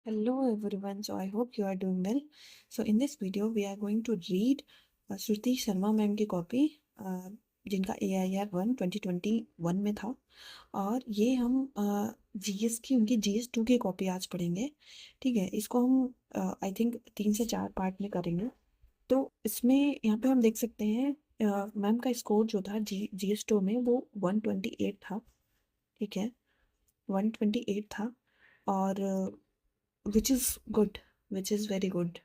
Hello everyone, so I hope you are doing well. So in this video we are going to read Shruti Sharma ma'am की copy जिनका AIR 1 2021 में था और ये हम GS की उनकी GS 2 की कॉपी आज पढ़ेंगे। ठीक है, इसको हम आई थिंक 3 से 4 पार्ट में करेंगे। तो इसमें यहाँ पे हम देख सकते हैं मैम का स्कोर जो था GS 2 में वो 128 था। ठीक है, 128 था और which is good, which is very good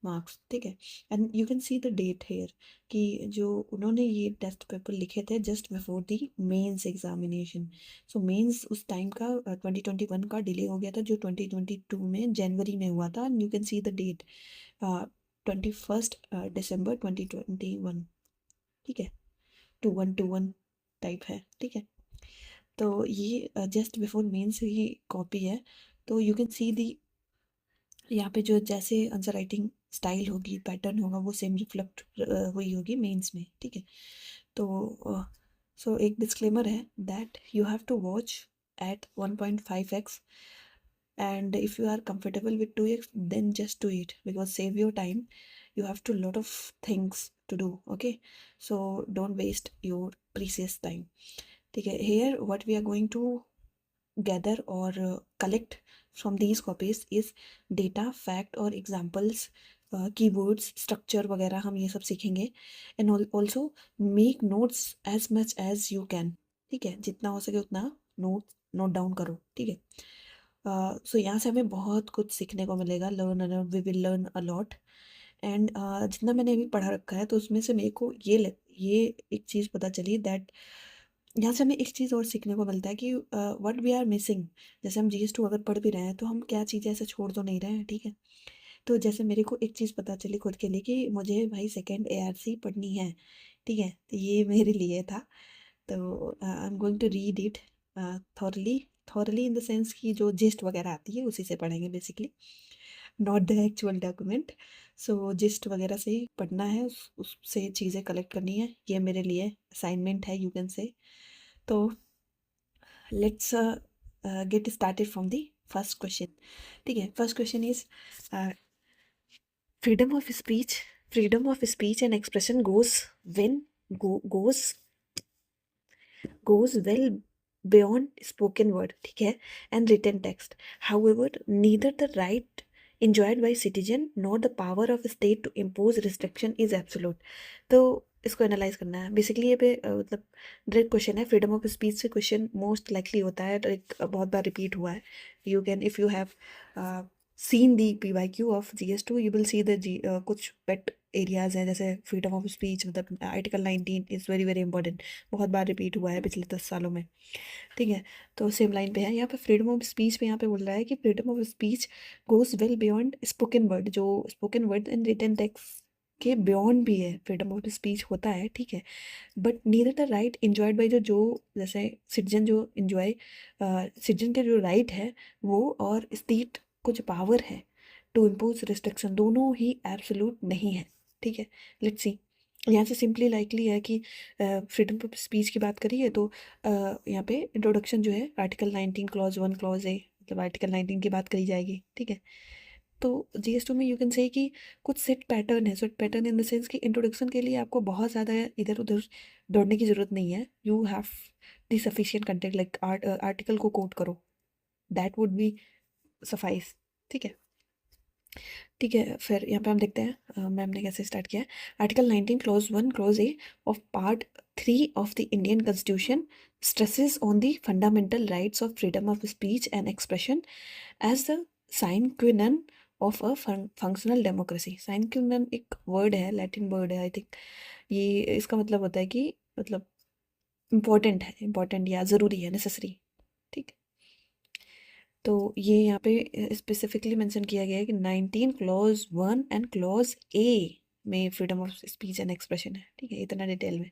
marks। ठीक है, and you can see the date here कि जो उन्होंने ये टेस्ट पेपर लिखे थे just before the mains examination. So mains उस टाइम का 2021 का डिले हो गया था जो 2022 में जनवरी में हुआ था। You can see the date 21 December 2021। ठीक है, 2121 टाइप है। ठीक है, तो ये जस्ट बिफोर मेंस की कॉपी है। तो यू कैन सी दी यहाँ पे जो जैसे आंसर राइटिंग स्टाइल होगी, पैटर्न होगा, वो सेम रिफ्लेक्ट हुई होगी मेंस में। ठीक है, तो सो एक डिस्क्लेमर है that you have to watch at 1.5x and if you are comfortable with 2x then just do it because save your time. You have to lot of things to do. Okay, so don't waste your precious time. ठीक है, here what we are going to gather or collect from these copies is data, fact और examples, keywords, structure वगैरह हम ये सब सीखेंगे। and also make notes as much as you can। ठीक है, जितना हो सके उतना नोट डाउन करो। ठीक है, सो यहाँ से हमें बहुत कुछ सीखने को मिलेगा। We will learn a lot and जितना मैंने अभी पढ़ा रखा है तो उसमें से मेरे को ये एक चीज़ पता चली दैट यहाँ से हमें एक चीज़ और सीखने को मिलता है कि व्हाट वी आर मिसिंग। जैसे हम GS 2 अगर पढ़ भी रहे हैं तो हम क्या चीज़ें ऐसे छोड़ तो नहीं रहे हैं। ठीक है, तो जैसे मेरे को एक चीज़ पता चली खुद के लिए कि मुझे भाई सेकेंड ARC पढ़नी है। ठीक है, तो ये मेरे लिए था। तो I am going to read it thoroughly. Thoroughly in the sense कि जो जिस्ट वगैरह आती है उसी से पढ़ेंगे basically, not the actual document. So gist वगैरह से ही पढ़ना है, उससे चीज़ें कलेक्ट करनी है। ये मेरे लिए असाइनमेंट है, यू कैन से। तो let's get started from the first question. ठीक है, first question is freedom of speech. Freedom of speech and expression goes goes well beyond spoken word, ठीक है, and written text. However, neither the right enjoyed by citizen nor the power of state to impose restriction is absolute। तो इसको analyse करना है basically. ये पे मतलब direct question है। फ्रीडम ऑफ स्पीच से क्वेश्चन मोस्ट लाइकली होता है, बहुत बार रिपीट हुआ है। You can if you have seen the PYQ of GS 2 you will see the कुछ पेट एरियाज हैं जैसे फ्रीडम ऑफ स्पीच, मतलब article 19 is very very important. बहुत बार रिपीट हुआ है पिछले 10 सालों में। ठीक है, तो सेम लाइन पे है यहाँ पे फ्रीडम ऑफ स्पीच पे। यहाँ पे बोल रहा है कि freedom of speech goes well beyond spoken word. जो spoken word and written text के बियॉन्ड भी है, फ्रीडम ऑफ स्पीच होता है। ठीक है, but neither the right enjoyed by जो जैसे सिटीजन जो इंजॉय, सिटीजन के जो राइट है वो, और स्टेट को जो पावर है टू इम्पोज रिस्ट्रिक्शन, दोनों ही एब्सोल्यूट नहीं है। ठीक है, लेट्स सी। यहाँ से सिंपली लाइकली है कि फ्रीडम ऑफ स्पीच की बात करिए तो यहाँ पे इंट्रोडक्शन जो है आर्टिकल 19 क्लॉज 1 क्लॉज ए, मतलब आर्टिकल 19 की बात करी जाएगी। ठीक है, तो GS 2 में यू कैन से कि कुछ सेट पैटर्न है। Set pattern in the sense कि इंट्रोडक्शन के लिए आपको बहुत ज़्यादा इधर उधर दौड़ने की ज़रूरत नहीं है। You have the sufficient content, like article को कोट करो, दैट वुड बी सफाइस। ठीक है, ठीक है, फिर यहाँ पे हम देखते हैं मैम ने कैसे स्टार्ट किया है। Article 19 clause 1 clause A of part 3 of the Indian constitution stresses on the fundamental rights of freedom of speech and expression as the sine qua non of a functional democracy. Sine qua non एक word है, Latin word है I think. ये इसका मतलब होता है कि मतलब इम्पोर्टेंट है, इम्पोर्टेंट या ज़रूरी है, नेसेसरी। ठीक, तो ये यहाँ पे स्पेसिफिकली मेंशन किया गया है कि 19 क्लॉज 1 एंड क्लॉज ए में freedom of speech and expression है। ठीक है, इतना डिटेल में।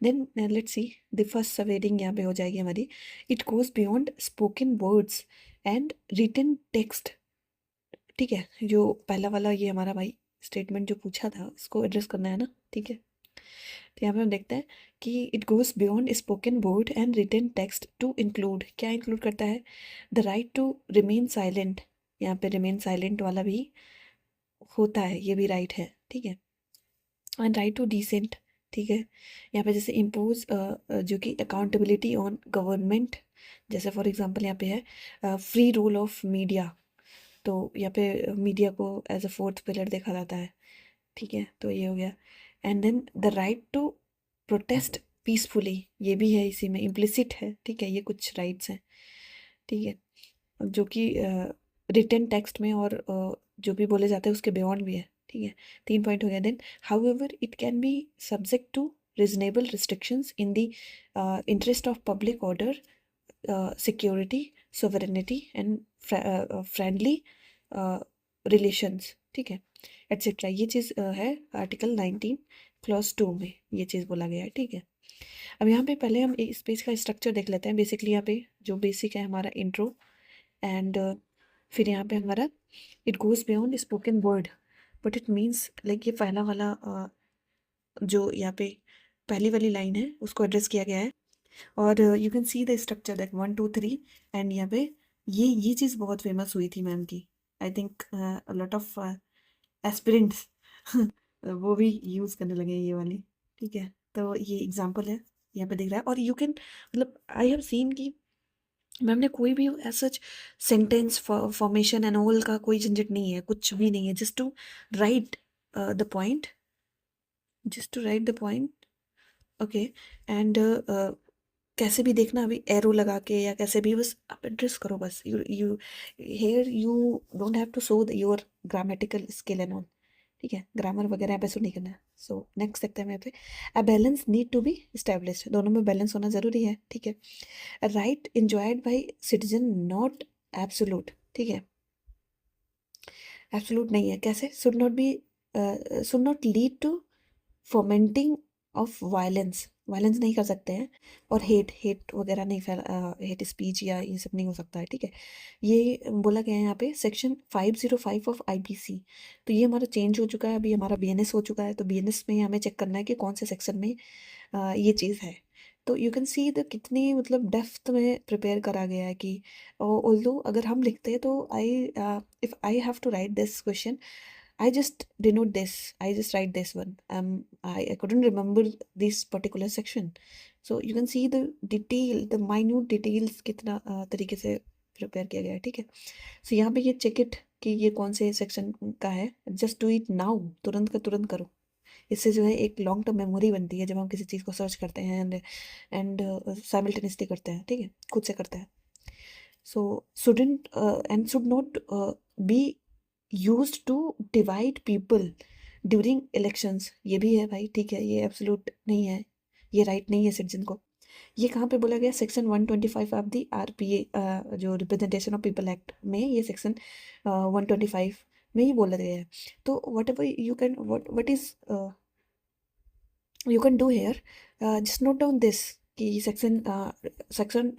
Then let's see the first sub reading यहाँ पे हो जाएगी हमारी। It goes beyond spoken words and written text. ठीक है, जो पहला वाला ये हमारा भाई स्टेटमेंट जो पूछा था इसको एड्रेस करना है ना। ठीक है, तो यहाँ पे हम देखते हैं कि it goes beyond spoken word and written text to include, क्या इंक्लूड करता है, the right to remain silent. यहाँ पे रिमेन साइलेंट वाला भी होता है, ये भी राइट है, ठीक है। एंड राइट टू डिसेंट, ठीक है। यहाँ पे जैसे इम्पोज जो कि अकाउंटेबिलिटी ऑन गवर्नमेंट, जैसे फॉर एग्जांपल यहाँ पे है फ्री रोल ऑफ मीडिया, तो यहाँ पे मीडिया को एज अ फोर्थ पिलर देखा जाता है, ठीक है। तो ये हो गया। And then the right to protest peacefully, ये भी है इसी में, इम्प्लिसिट है, ठीक है। ये कुछ राइट्स हैं, ठीक है, जो कि रिटन टेक्स्ट में और जो भी बोले जाते हैं उसके बियॉन्ड भी है, ठीक है। 3 पॉइंट हो गया। Then however it can be subject to reasonable restrictions in the interest of public order, security, sovereignty and friendly relations, ठीक है, एट्सेट्रा। ये चीज़ है आर्टिकल 19 क्लॉज 2 में ये चीज़ बोला गया है, ठीक है। अब यहाँ पे पहले हम इस पेज का स्ट्रक्चर देख लेते हैं। बेसिकली यहाँ पे जो बेसिक है हमारा इंट्रो, एंड फिर यहाँ पे हमारा it goes beyond spoken word, but it means like ये पहला वाला जो यहाँ पे पहली वाली लाइन है उसको एड्रेस किया गया है। और you can see the structure that 1 2 3, and यहाँ पे ये चीज़ बहुत फेमस हुई थी मैम की। I think lot of aspirants वो भी यूज़ करने लगे ये वाली, ठीक है। तो ये एग्जाम्पल है यहाँ पे दिख रहा है। और यू कैन मतलब आई हैव सीन कि मैम ने कोई भी such sentence formation and all का कोई झंझट नहीं है, कुछ भी नहीं है, just to write the point, just to write the point, okay. And कैसे भी देखना, अभी एरो लगा के या कैसे भी बस आप एड्रेस करो, बस you you here you don't have to show your grammatical skill and all, ठीक है। ग्रामर वगैरह आप ऐसे नहीं करना है। सो नेक्स्ट देखते हैं मैं पे, a balance need to be established, दोनों में बैलेंस होना ज़रूरी है, ठीक है। Right enjoyed by citizen not absolute, ठीक है, एब्सोल्यूट नहीं है। कैसे? Should not lead to fomenting of violence, violence नहीं कर सकते हैं, और हेट वगैरह नहीं फैल, हेट स्पीच या ये सब नहीं हो सकता है, ठीक है। ये बोला गया है यहाँ पे सेक्शन 505 ऑफ आईपीसी। तो ये हमारा चेंज हो चुका है, अभी हमारा बीएनएस हो चुका है, तो बीएनएस में हमें चेक करना है कि कौन से सेक्शन में ये चीज़ है। तो यू कैन सी द कितनी मतलब डेप्थ में प्रिपेयर करा गया है कि ऑल्दो अगर हम लिखते हैं तो I if I have to write this question, I just denote this. I just write this one. I couldn't remember this particular section. So you can see the detail, the minute details कितना तरीके से prepare किया गया है, ठीक है। So यहाँ पे ये चेक इट कि ये कौन से सेक्शन का है, जस्ट डू इट नाउ, तुरंत का तुरंत करो। इससे जो है एक लॉन्ग टर्म मेमोरी बनती है जब हम किसी चीज़ को सर्च करते हैं एंड साइमल्टेनियसली करते हैं, ठीक है, खुद से करते हैं। So shouldn't and should not be used to divide people during elections, ये भी है भाई, ठीक है। ये एब्सोल्यूट नहीं है, ये राइट नहीं है सिटीजन को। ये कहाँ पे बोला गया? सेक्शन 125 ऑफ द आरपीए, जो रिप्रेजेंटेशन ऑफ पीपल एक्ट में, ये सेक्शन 125 में ही बोला गया है। तो what ever you can what is you can do here, just note down this कि section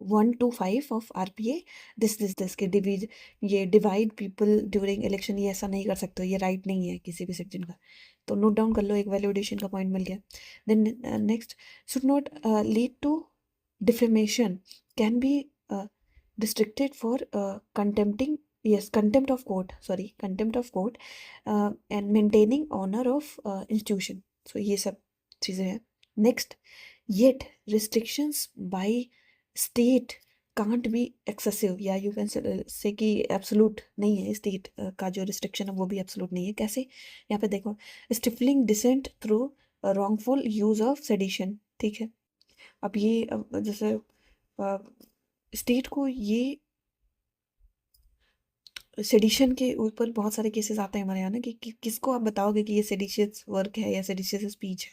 125 ऑफ आरपीए दिस के ये डिवाइड पीपल ड्यूरिंग इलेक्शन, ये ऐसा नहीं कर सकते, ये राइट नहीं है किसी भी सेक्शन का। तो नोट डाउन कर लो, एक वैलिडेशन का पॉइंट मिल गया। Then next, should not lead to defamation, can be restricted for contempting, yes, contempt of court, sorry, contempt of court, and maintaining honor of institution. So ये सब चीज़ें हैं। Next, yet restrictions by state can't be excessive, या you can से कि absolute नहीं है, state का जो रिस्ट्रिक्शन है वो भी एब्सोलूट नहीं है। कैसे? यहाँ पे देखो, stifling dissent through wrongful use of sedition, ठीक है। अब ये जैसे स्टेट को ये सेडिशन के ऊपर बहुत सारे केसेस आते हैं हमारे यहाँ ना कि किसको आप बताओगे कि ये सेडिशियस वर्क है या सेडिशियस स्पीच है,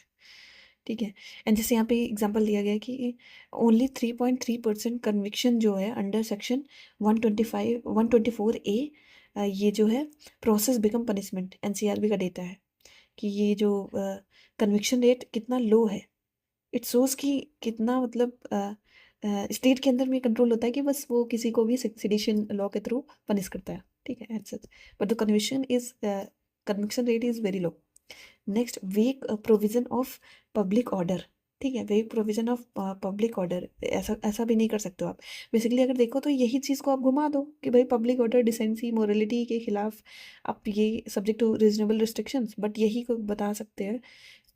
ठीक है। एंड जैसे यहाँ पे एग्जांपल दिया गया है कि ओनली 3.3% कन्विक्शन जो है अंडर सेक्शन 124A, ये जो है प्रोसेस बिकम पनिशमेंट, एनसीआरबी का डेटा है कि ये जो कन्विक्शन रेट कितना लो है। इट शोज कि कितना मतलब स्टेट के अंदर में कंट्रोल होता है कि बस वो किसी को भी सेडिशन लॉ के थ्रू पनिश करता है, ठीक है, as such, but the conviction rate is very low. Next, weak provision of public order, ठीक है, वेग प्रोविजन ऑफ पब्लिक ऑर्डर, ऐसा ऐसा भी नहीं कर सकते हो आप। बेसिकली अगर देखो तो यही चीज़ को आप घुमा दो कि भाई पब्लिक ऑर्डर, डिसेंसी, मोरलिटी के खिलाफ आप ये subject to reasonable restrictions, but यही को बता सकते हैं।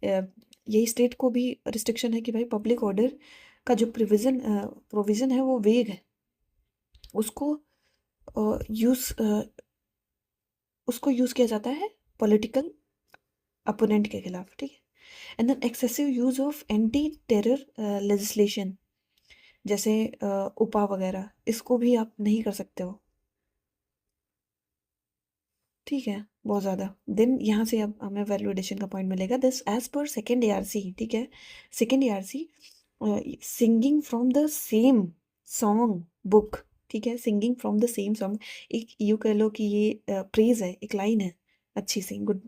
यही स्टेट को भी रिस्ट्रिक्शन है कि भाई पब्लिक ऑर्डर का जो प्रोविज़न है वो वेग है, उसको यूज़ उसको यूज़ किया जाता है पॉलिटिकल अपोनेंट के खिलाफ, ठीक है। And then excessive use of anti terror legislation, जैसे उपा वगैरह, इसको भी आप नहीं कर सकते हो, ठीक है, बहुत ज़्यादा। देन यहाँ से अब हमें वैल्यू एडिशन का पॉइंट मिलेगा, this as per second ARC, ठीक है। Second ARC, singing from the same song book, ठीक है, singing from the same song, एक यूँ कह लो कि ये प्रेज है, एक लाइन है अच्छी सी, गुड,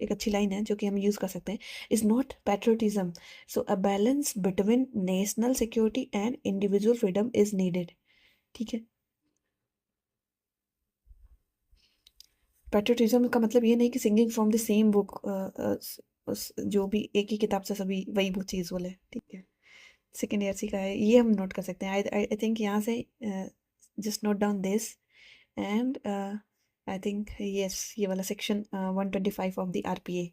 एक अच्छी लाइन है जो कि हम यूज़ कर सकते हैं, is not patriotism, so a balance between national security and individual freedom is needed, ठीक है। पैट्रियोटिज्म का मतलब ये नहीं कि singing from the same book, जो भी एक ही किताब से सभी वही वो चीज़ बोले, ठीक है। सेकेंड ARC का है, ये हम नोट कर सकते हैं। आई थिंक यहाँ से just note down this, and I think yes, ये वाला सेक्शन 125 ऑफ द RPA,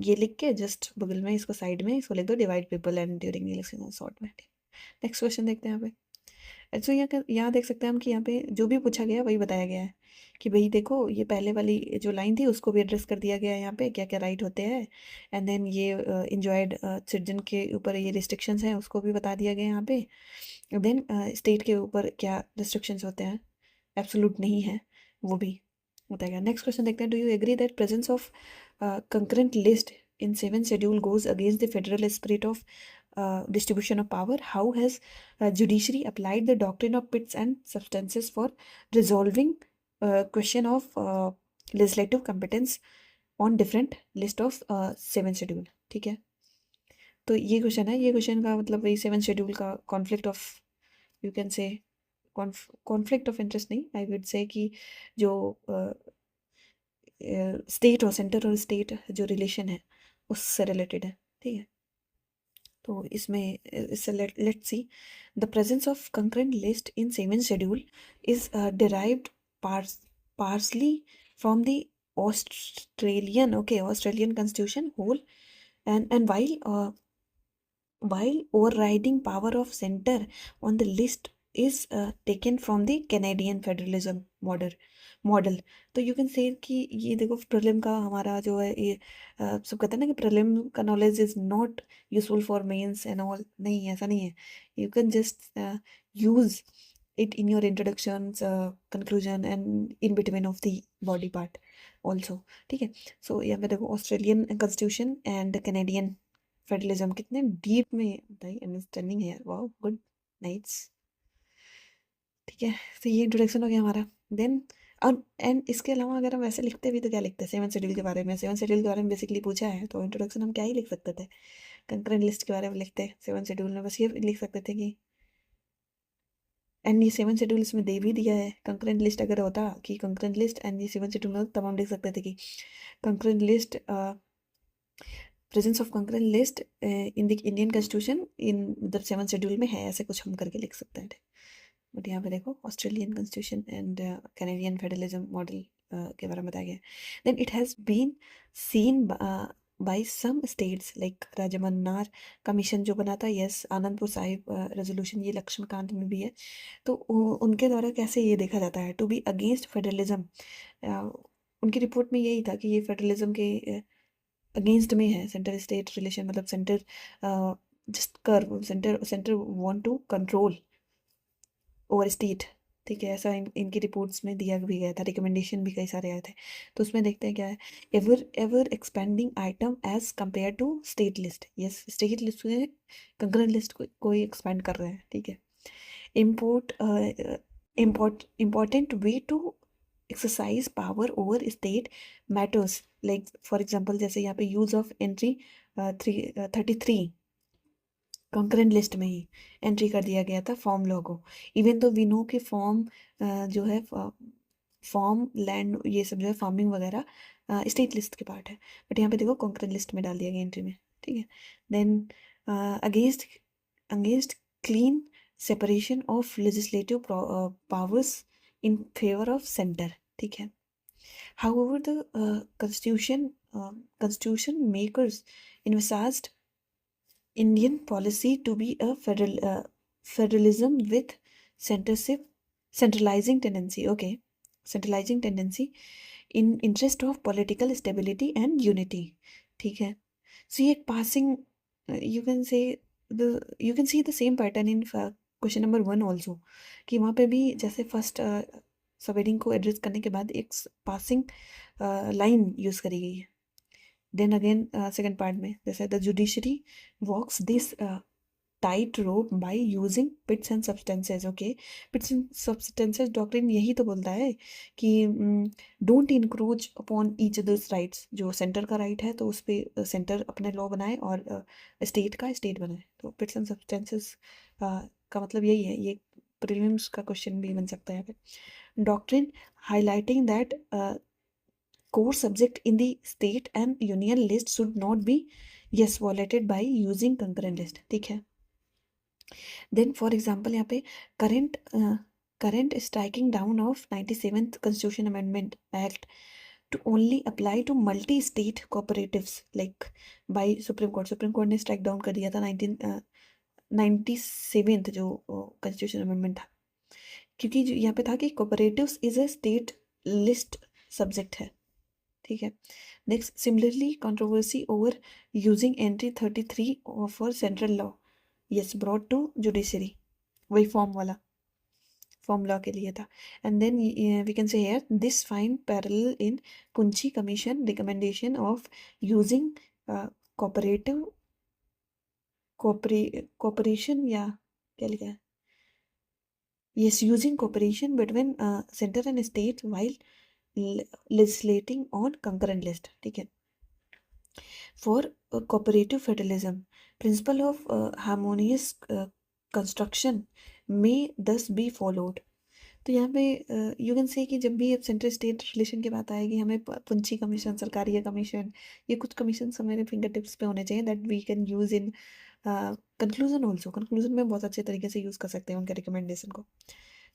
ये लिख के जस्ट बगल में इसको साइड में इसको लिख दो, divide people and during election short में। नेक्स्ट क्वेश्चन देखते हैं यहाँ पे। अच्छा, यहाँ देख सकते हैं हम कि यहाँ पे जो भी पूछा गया वही बताया गया है कि भाई देखो, ये पहले वाली जो लाइन थी उसको भी एड्रेस कर दिया गया है, यहाँ पे क्या क्या राइट होते हैं, एंड देन ये इंजॉयड सिटीजन के ऊपर ये रिस्ट्रिक्शंस हैं उसको भी बता दिया गया यहाँ पे। देन स्टेट के ऊपर क्या रिस्ट्रिक्शंस होते हैं, एब्सोल्यूट नहीं है, वो भी बताया गया। नेक्स्ट क्वेश्चन देखते हैं, do you agree that presence of concurrent list in 7th schedule goes against the federal spirit of distribution of power? How has judiciary applied the doctrine of pits and substances for resolving question of legislative competence on different list of 7th schedule, ठीक है। तो ये question है, ये question का मतलब वही 7th schedule का कॉन्फ्लिक्ट ऑफ, यू कैन से कॉन्फ्लिक्ट ऑफ इंटरेस्ट नहीं, आई वुड से कि जो स्टेट और सेंटर और स्टेट जो रिलेशन है उससे रिलेटेड है, ठीक है। तो इसमें इससे let's see, the presence of concurrent list in 7th schedule is derived partly from the Australian, okay, Australian constitution whole, and while overriding power of center on the list is taken from the Canadian federalism model। तो you can से कि ये देखो, prelim का हमारा जो है ये सब कहते हैं ना कि प्रीलिम का knowledge is not useful for mains and all, नहीं ऐसा नहीं है, you can just use it in your introduction, conclusion and in between of the body part also, ठीक है। सो यहाँ पे देखो, Australian constitution and Canadian federalism, कितने डीप में बताइए अंडरस्टैंडिंग है यार, वाह, गुड, नाइस, ठीक है। तो ये इंट्रोडक्शन हो गया हमारा। देन और एंड इसके अलावा अगर हम वैसे लिखते भी तो क्या लिखते हैं, 7th शेड्यूल के बारे में, 7th शेड्यूल के बारे में बेसिकली पूछा है तो इंट्रोडक्शन हम क्या ही लिख सकते थे, कंकरेंट लिस्ट के बारे में लिखते 7th शेड्यूल में, बस ये लिख सकते थे कि, एंड ये 7th शेड्यूल इसमें दे भी दिया है। कंकरेंट लिस्ट अगर होता कि कंकरेंट लिस्ट एंड ये 7th शेड्यूल में होता, तब हम लिख सकते थे कि concurrent list, presence of concurrent list in the Indian constitution in the 7th schedule में है, ऐसे कुछ हम करके लिख सकते हैं। बट यहाँ पे देखो, Australian constitution and Canadian federalism model के बारे में बताया गया। Then it has been seen by some states like Rajamannar commission जो बना था, यस, आनंदपुर साहिब रेजोल्यूशन, ये लक्ष्मीकांत में भी है, तो उनके द्वारा कैसे ये देखा जाता है, टू बी अगेंस्ट फेडरलिज्म। उनकी रिपोर्ट में यही था कि ये फेडरलिज्म के अगेंस्ट में है, सेंटर स्टेट रिलेशन, मतलब centre just curb, centre want to control over state, ठीक है, ऐसा इनकी रिपोर्ट्स में दिया भी गया था, रिकमेंडेशन भी कई सारे आए थे। तो उसमें देखते हैं क्या है, ever ever expanding item as compare to state list, yes, state list में कंकरेंट लिस्ट को ही एक्सपेंड कर रहे हैं, ठीक है। Import important way to exercise power over state matters, like for example जैसे यहाँ पे use of entry 33 concurrent list में ही एंट्री कर दिया गया था फॉर्म लॉ को, इवन तो वी नो कि फॉर्म जो है फॉर्म लैंड ये सब जो है फार्मिंग वगैरह स्टेट लिस्ट के पार्ट है, बट यहाँ पे देखो कंकरेंट लिस्ट में डाल दिया गया एंट्री में, ठीक है। Then against against clean separation of legislative powers in favor of center. ठीक है. However, the constitution makers envisaged Indian policy to be a federalism with censorship, centralizing tendency. Okay, centralizing tendency in interest of political stability and unity. ठीक है. So ये passing, you can say you can see the same pattern in question number 1 also, कि वहाँ पे भी जैसे first सब heading को एड्रेस करने के बाद एक पासिंग लाइन यूज करी गई है. देन अगेन सेकंड पार्ट में जैसे the judiciary walks this tight rope by using pith and substances. Okay, pith and substances doctrine यही तो बोलता है कि don't encroach upon each others rights. जो सेंटर का राइट है तो उस पर सेंटर अपने लॉ बनाए और स्टेट का स्टेट बनाए. तो पिट्स एंड सब्सटेंसेज का मतलब यही है. ये प्रीलिम्स का क्वेश्चन भी बन सकता है. Doctrine highlighting that core subject in the state and union list should not be yes violated by using concurrent list. ठीक है. देन फॉर एग्जाम्पल यहाँ पे current striking down of 97th Constitution Amendment Act to only apply to multi state cooperatives like by supreme court ने strike down कर दिया था 97th जो constitution amendment था, क्योंकि यहाँ पे था कि cooperatives is a state list subject है. ठीक है. Next, similarly controversy over using entry 33 for central law yes brought to judiciary. वही फॉर्म लॉ के लिए था. And then we can say here this find parallel in Punchhi commission recommendation of using cooperation या क्या लिखा है, yes using cooperation between centre and state while legislating on concurrent list. ठीक है. For cooperative federalism, principle of harmonious construction may thus be followed. तो यहाँ पे you can से कि जब भी अब सेंट्रल स्टेट रिलेशन की बात आएगी, हमें पुंची कमीशन, सरकारी कमीशन, ये कुछ कमीशन हमारे फिंगर टिप्स पे होने चाहिए that we can use in conclusion also. Conclusion में बहुत अच्छे तरीके से यूज़ कर सकते हैं उनके रिकमेंडेशन को.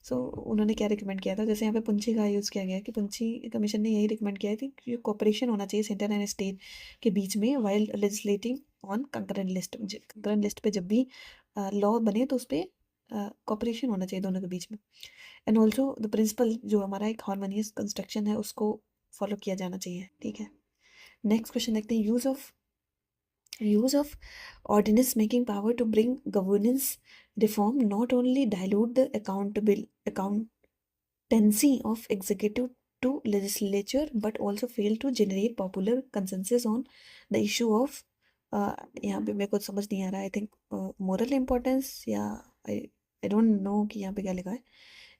सो उन्होंने क्या रिकमेंड किया था, जैसे यहाँ पे पुंची का यूज़ किया गया कि पुंची कमीशन ने यही रिकमेंड किया थी कि कोऑपरेशन होना चाहिए सेंटर एंड स्टेट के बीच में while legislating on concurrent list. Concurrent list पे जब भी लॉ बने तो उस पर कोऑपरेशन होना चाहिए दोनों के बीच में. एंड ऑल्सो द प्रिंसिपल जो हमारा एक हार्मोनियस कंस्ट्रक्शन है उसको फॉलो किया जाना चाहिए. ठीक है. नेक्स्ट क्वेश्चन देखते हैं. use of ordinance making power to bring governance reform not only dilute the accountancy of executive to legislature but also fail to generate popular consensus on the issue of यहाँ पे मेरे को समझ नहीं आ रहा. I think moral importance या I don't know कि यहाँ पे क्या लिखा है.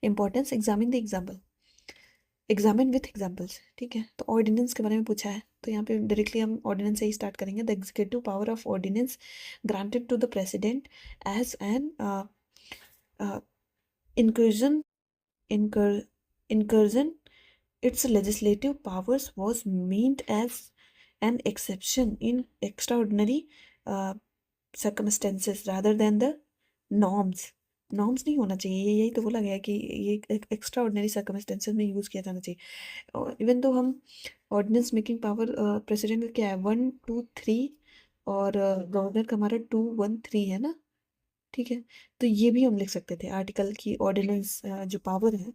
Importance examine the examine with examples. ठीक है. तो ऑर्डिनेंस के बारे में पूछा है तो यहाँ पे डायरेक्टली हम ऑर्डिनेंस से ही स्टार्ट करेंगे. The executive power of ordinance granted to the president as an incursion its legislative powers was meant as an exception in extraordinary circumstances rather than the norms. नहीं होना चाहिए, यही तो बोला गया कि ये एक्स्ट्रा ऑर्डिनरी सर्कमस्टेंसेज में यूज़ किया जाना चाहिए. इवन तो हम ऑर्डिनेंस मेकिंग पावर प्रेसिडेंट का क्या है 1 2 3 और गवर्नर का हमारा 2 1 3 है ना. ठीक है. तो ये भी हम लिख सकते थे आर्टिकल की ऑर्डिनेंस जो पावर है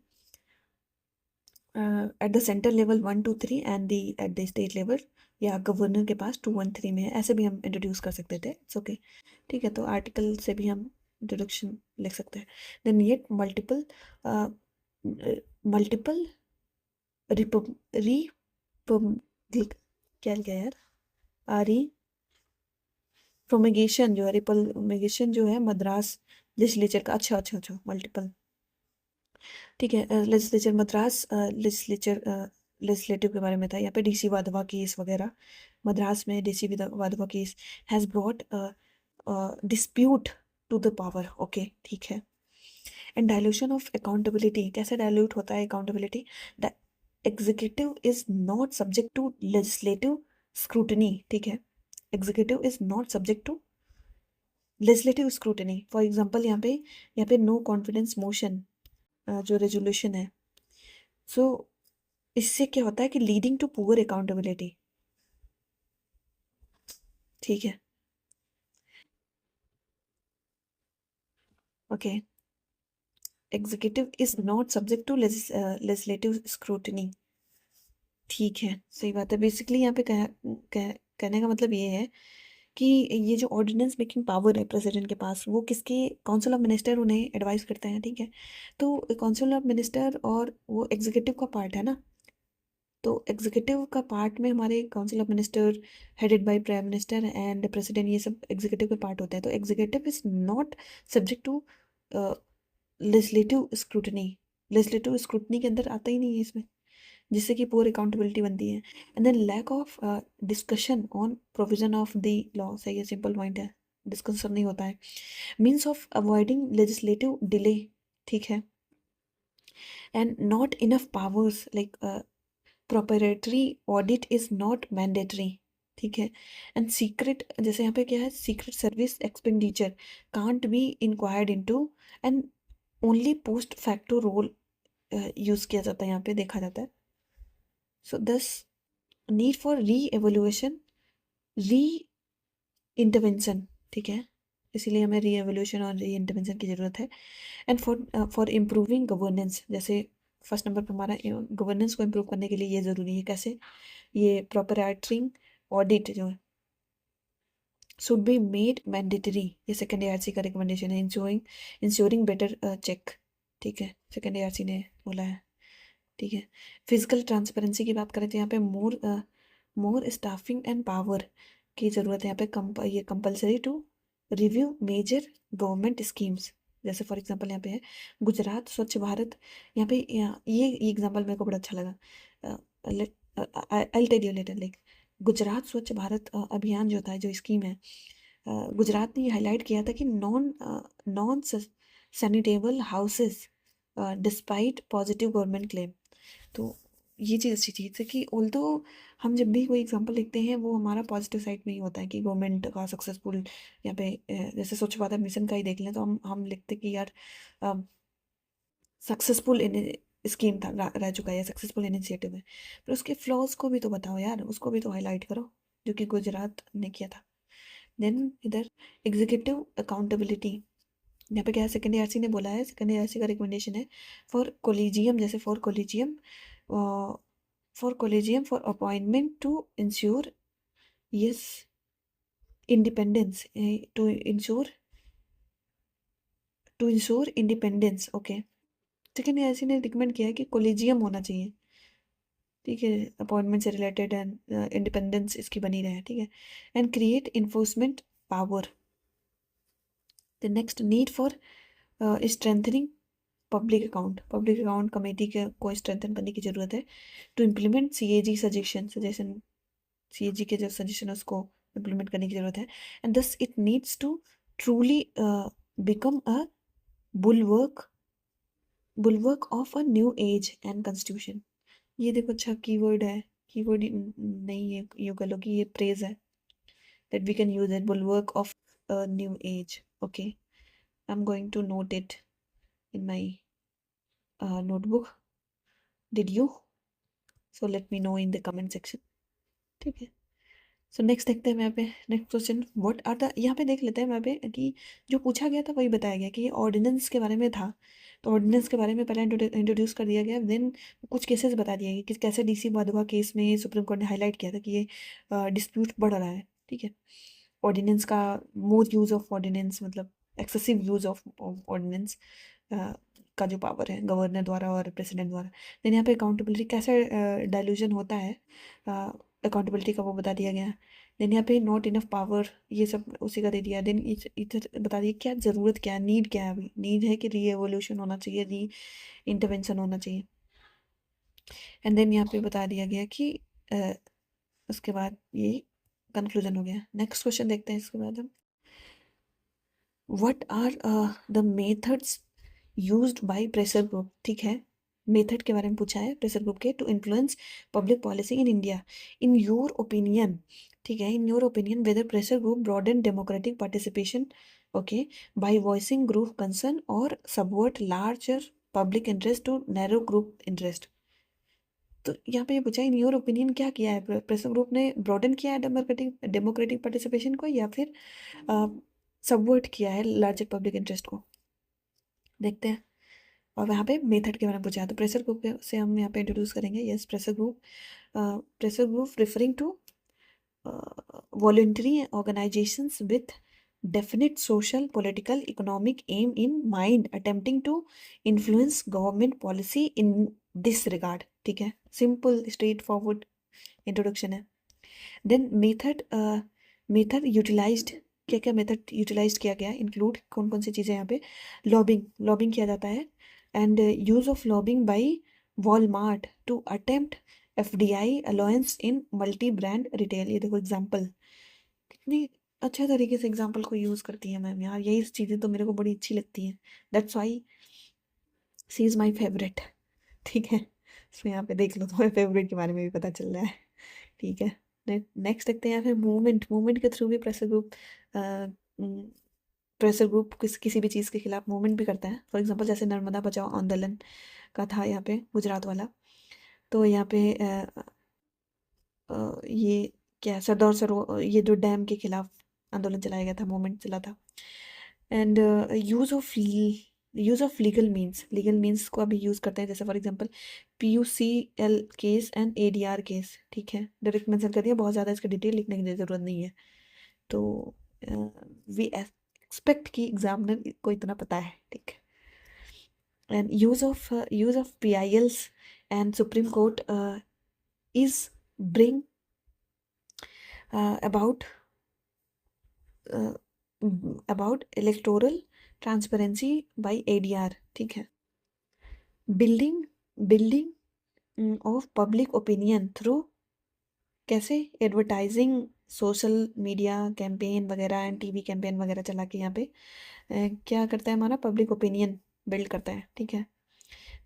at the centre level 1 2 3 and the at the state level या गवर्नर के पास 2 1 3 में है. ऐसे भी हम इंट्रोड्यूस कर सकते थे. It's okay. ठीक है. तो आर्टिकल से भी हम इंट्रोडक्शन लिख सकते हैं. देन येट मल्टीपल क्या लिखा यार प्रोमिगेशन जो है रिपल्मेगेशन जो है मद्रास लेजिस्लेचर का. अच्छा मल्टीपल. ठीक है. लेजिस्लेचर मद्रास लेजिस्लेटिव के बारे में था. यहाँ पे डीसी वाधवा केस वगैरह मद्रास में DC Wadhwa case has brought dispute to the power. Okay. ठीक है. And dilution of accountability. कैसे डायल्यूट होता है accountability? The executive is not subject to legislative scrutiny. ठीक है. Executive is not subject to legislative scrutiny, for example यहाँ पे no confidence motion जो रेजोल्यूशन है, सो इससे क्या होता है कि लीडिंग टू पुअर अकाउंटेबिलिटी, ठीक है, okay. Executive is not subject to legislative scrutiny, ठीक है, सही बात है। बेसिकली यहाँ पे कहने का मतलब ये है कि ये जो ऑर्डिनेंस मेकिंग पावर है प्रेसिडेंट के पास, वो किसके, काउंसिल ऑफ मिनिस्टर उन्हें एडवाइस करते हैं, ठीक है। तो काउंसिल ऑफ मिनिस्टर और वो एग्जीक्यूटिव का पार्ट है ना, तो एग्जीक्यूटिव का पार्ट में हमारे council of minister headed by prime minister and president, ये सब एग्जीक्यूटिव के पार्ट होते हैं। तो executive is not subject to legislative scrutiny, legislative scrutiny के अंदर आता ही नहीं है इसमें, जिससे कि पुअर अकाउंटेबिलिटी बनती है। And then lack of discussion on provision of the law, सही है, सिंपल पॉइंट है, डिस्कशन नहीं होता है। Means of avoiding legislative delay, ठीक है, and not enough powers like proprietary audit is not mandatory, ठीक है। एंड सीक्रेट, जैसे यहाँ पे क्या है, secret service expenditure can't be inquired into, and only post facto role use किया जाता है, यहाँ पे देखा जाता है। सो दस नीड फॉर री एवोल्यूशन, री इंटरवेंशन, ठीक है, इसीलिए हमें री एवोल्यूशन और री इंटरवेंशन की जरूरत है। एंड फॉर इम्प्रूविंग गवर्नेंस, जैसे फर्स्ट नंबर पर हमारा गवर्नेंस को इम्प्रूव करने के लिए ये ज़रूरी है, कैसे, ये प्रोपराइटरिंग ऑडिट जो है शुड बी मेड मैंडेटरी, ये सेकेंड एआरसी का रिकमेंडेशन है, इंश्योरिंग बेटर चेक, ठीक है, सेकेंड एआरसी ने बोला है, ठीक है। फिजिकल ट्रांसपेरेंसी की बात करें तो यहाँ पे मोर स्टाफिंग एंड पावर की ज़रूरत है यहाँ पे, ये compulsory to review major government schemes, जैसे फॉर एग्जांपल यहाँ पे है गुजरात स्वच्छ भारत, यहाँ पे ये एग्जांपल मेरे को बड़ा अच्छा लगा, I tell you later, like Gujarat Swachh Bharat अभियान जो था, जो स्कीम है, गुजरात ने ये हाईलाइट किया था कि non sanitable houses despite positive government claim. तो ये चीज़ अच्छी चीज़ है कि ऑल्दो हम जब भी कोई एग्जांपल लिखते हैं वो हमारा पॉजिटिव साइड में ही होता है कि गवर्नमेंट का सक्सेसफुल, यहाँ पे जैसे स्वच्छ भारत मिशन का ही देख लें तो हम लिखते कि यार सक्सेसफुल स्कीम था, रह चुका है, सक्सेसफुल इनिशिएटिव है, पर उसके फ्लॉज को भी तो बताओ यार, उसको भी तो हाईलाइट करो, जो कि गुजरात ने किया था। देन इधर एग्जीक्यूटिव अकाउंटेबिलिटी, यहाँ पे क्या है, सेकेंड एआरसी ने बोला है, सेकेंड एआरसी का रिकमेंडेशन है फॉर कोलिजियम, जैसे for collegium for appointment to ensure, yes, independence, to ensure independence, okay. Second ARC ने रिकमेंड किया है कि कोलिजियम होना चाहिए, ठीक है, अपॉइंटमेंट से रिलेटेड एंड इंडिपेंडेंस इसकी बनी रहे, ठीक है। And create enforcement power, the next need for strengthening public account committee के को स्ट्रेंथन करने की जरूरत है, to implement CAG suggestion, CAG के जो सजेशन है उसको इम्प्लीमेंट करने की जरूरत है। And thus it needs to truly become a bulwark bulwark of a new age and constitution, ये देखो अच्छा कीवर्ड है, कीवर्ड नहीं है, ये कह लो कि ये प्रेज है, that we can use it, bulwark of a new age, okay. I am going to note it in my notebook, did you? So let me know in the comment section, ठीक है। So next देखते हैं यहाँ पे, next question, what are the, यहाँ पे देख लेते हैं यहाँ पे कि जो पूछा गया था वही बताया गया कि ये ऑर्डिनेंस के बारे में था, तो ऑर्डिनेंस के बारे में पहले इंट्रोड्यूस कर दिया गया, देन कुछ केसेस बता दिए गए कि कैसे डीसी वाधवा केस में सुप्रीम कोर्ट ने हाईलाइट किया था कि ये डिस्प्यूट बढ़ रहा है, ठीक है, ऑर्डिनेंस का, मोर यूज ऑफ ऑर्डिनेंस, मतलब एक्सेसिव यूज ऑफ ऑर्डिनेंस का जो पावर है गवर्नर द्वारा और प्रेसिडेंट द्वारा। देन यहाँ पे अकाउंटेबिलिटी कैसे डाइल्यूजन होता है अकाउंटेबिलिटी का, वो बता दिया गया। देन यहाँ पे नॉट इनफ पावर, ये सब उसी का दे दिया। देन इधर बता दिया क्या ज़रूरत, क्या नीड, क्या है, अभी नीड है कि री एवोल्यूशन होना चाहिए, री इंटरवेंशन होना चाहिए। एंड देन यहाँ पे बता दिया गया कि उसके बाद ये कंक्लूजन हो गया। नेक्स्ट क्वेश्चन देखते हैं इसके बाद हम, what are the methods used by pressure group, ठीक है, मेथड के बारे में पूछा है प्रेशर ग्रुप के, to influence public policy in India, in your opinion, ठीक है, in your opinion whether pressure group broaden democratic participation okay, by voicing group concern or subvert larger public interest to narrow group interest. तो यहाँ पे ये पूछा इन your opinion क्या किया है प्रेशर ग्रुप ने, ब्रॉडन किया है डेमोक्रेटिक डेमोक्रेटिक पार्टिसिपेशन को या फिर सबवर्ट किया है लार्जर पब्लिक इंटरेस्ट को, देखते हैं। और वहाँ पे मेथड के बारे में पूछा है, तो प्रेशर ग्रुप से हम यहाँ पे इंट्रोड्यूस करेंगे। Yes, pressure group referring to voluntary organizations with definite social, political, economic aim in mind attempting to influence government policy in this regard। ठीक है, सिंपल स्ट्रेट फॉरवर्ड इंट्रोडक्शन है। देन मेथड यूटिलाइज्ड, क्या क्या method utilise किया गया, include कौन कौन सी चीज़ें यहाँ पे, लॉबिंग किया जाता है, and use of lobbying by Walmart to attempt FDI allowance in multi brand retail. ये देखो एग्जाम्पल, कितनी अच्छे तरीके से एग्जाम्पल को यूज़ करती है मैम यार, यही चीज़ें तो मेरे को बड़ी अच्छी लगती हैं, that's why C is my favourite. ठीक है, इसमें यहाँ पे देख लो, तुम्हारे फेवरेट के बारे में भी पता चल रहा है। ठीक है, नेक्स्ट देखते हैं फिर मूवमेंट के थ्रू भी प्रेशर ग्रुप किसी भी चीज़ के खिलाफ मूवमेंट भी करता है। फॉर एग्जांपल जैसे नर्मदा बचाओ आंदोलन का था यहाँ पे गुजरात वाला, तो यहाँ पे ये क्या सरदार सरोवर, ये जो डैम के खिलाफ आंदोलन चलाया गया था, मूवमेंट चला था। And use of legal means को अभी यूज़ करते हैं, जैसे for example PUCL case and ADR case. ठीक है, डायरेक्ट मेंशन कर दिया, बहुत ज़्यादा इसका डिटेल लिखने की ज़रूरत नहीं है। तो वी एक्सपेक्ट कि एग्जामिनर को इतना पता है। ठीक है, and use of PILs and supreme court is bring about electoral transparency by ADR। ठीक है, building of public opinion through, कैसे, एडवर्टाइजिंग, सोशल मीडिया कैंपेन वगैरह एंड TV कैंपेन वगैरह चला के यहाँ पे क्या करता है, हमारा पब्लिक ओपिनियन बिल्ड करता है। ठीक है,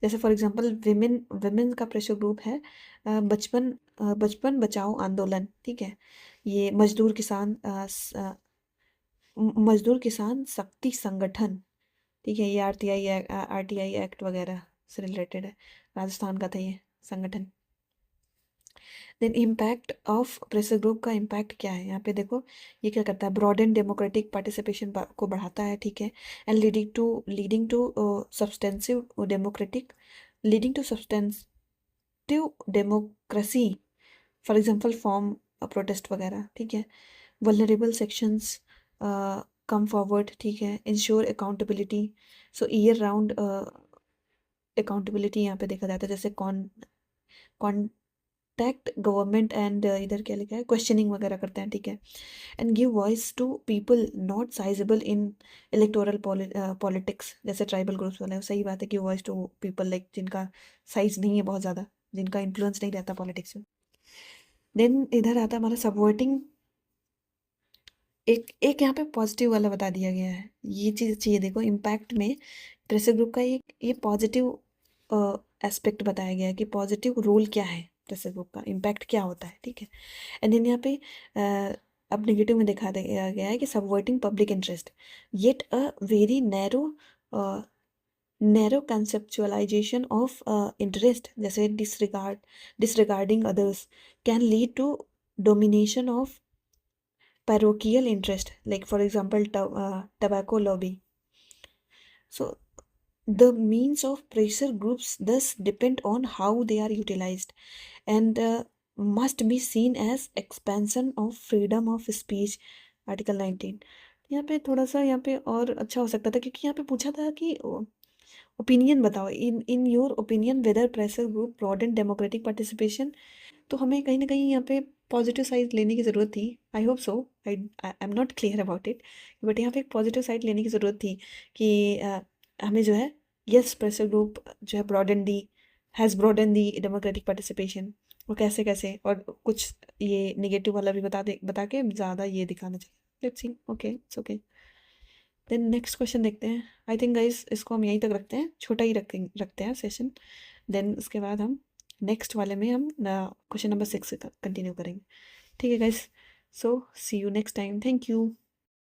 जैसे फॉर एग्जांपल विमेन का प्रेशर ग्रुप है बचपन बचाओ आंदोलन। ठीक है, ये मजदूर किसान शक्ति संगठन। ठीक है, ये RTI एक्ट वगैरह से रिलेटेड है, राजस्थान का था ये संगठन। Then impact of pressure group का इम्पैक्ट क्या है, यहाँ पे देखो ये क्या करता है, ब्रॉडन डेमोक्रेटिक पार्टिसिपेशन को बढ़ाता है। ठीक है, and leading to substantive democracy, for example farm protest वगैरह। ठीक है, वल्नरेबल सेक्शंस कम फॉरवर्ड। ठीक है, ensure accountability, so year round accountability यहाँ पे देखा जाता है, जैसे कॉन्टैक्ट गवर्नमेंट एंड इधर क्या लिखा है, क्वेश्चनिंग वगैरह करते हैं। ठीक है, and give voice to people not sizeable in electoral politics, जैसे ट्राइबल ग्रुप्स वाले, सही बात है, give voice to people like जिनका साइज नहीं है बहुत ज़्यादा, जिनका इन्फ्लुएंस नहीं रहता पॉलिटिक्स में। देन इधर आता है हमारा सबवर्टिंग, एक यहाँ पे पॉजिटिव वाला बता दिया गया है, ये चीज़ चाहिए। देखो इम्पैक्ट में प्रेशर ग्रुप का ये पॉजिटिव एस्पेक्ट बताया गया है कि पॉजिटिव रोल क्या है प्रेशर ग्रुप का, इम्पैक्ट क्या होता है। ठीक है, एंड देन यहाँ पे अब नेगेटिव में दिखा दिया गया है कि subverting public interest, yet a very narrow conceptualisation of interest, जैसे disregarding others can lead to domination of parochial interest, like for example tobacco lobby. So the means of pressure groups thus depend on how they are utilized and must be seen as expansion of freedom of speech, article 19। यहाँ पे थोड़ा सा यहाँ पे और अच्छा हो सकता था, क्योंकि यहाँ पे पूछा था कि ओपिनियन बताओ, in your opinion whether pressure group broaden democratic participation, तो हमें कहीं ना कहीं यहाँ पे पॉजिटिव साइड लेने की ज़रूरत थी। I hope so, I am not clear about it, but यहाँ पे एक पॉजिटिव साइड लेने की ज़रूरत थी कि हमें जो है, यस प्रेशर ग्रुप जो है ब्रॉडन दी डेमोक्रेटिक पार्टिसिपेशन, और कैसे कैसे, और कुछ ये निगेटिव वाला भी बता के ज़्यादा ये दिखाना चाहिए। Let's see, okay it's okay. Then next question देखते हैं। आई थिंक गाइस इसको हम यहीं तक रखते हैं, छोटा ही रखते हैं सेशन। देन उसके बाद हम नेक्स्ट वाले में हम क्वेश्चन नंबर 6 कंटिन्यू करेंगे। ठीक है guys, so see you next time, thank you.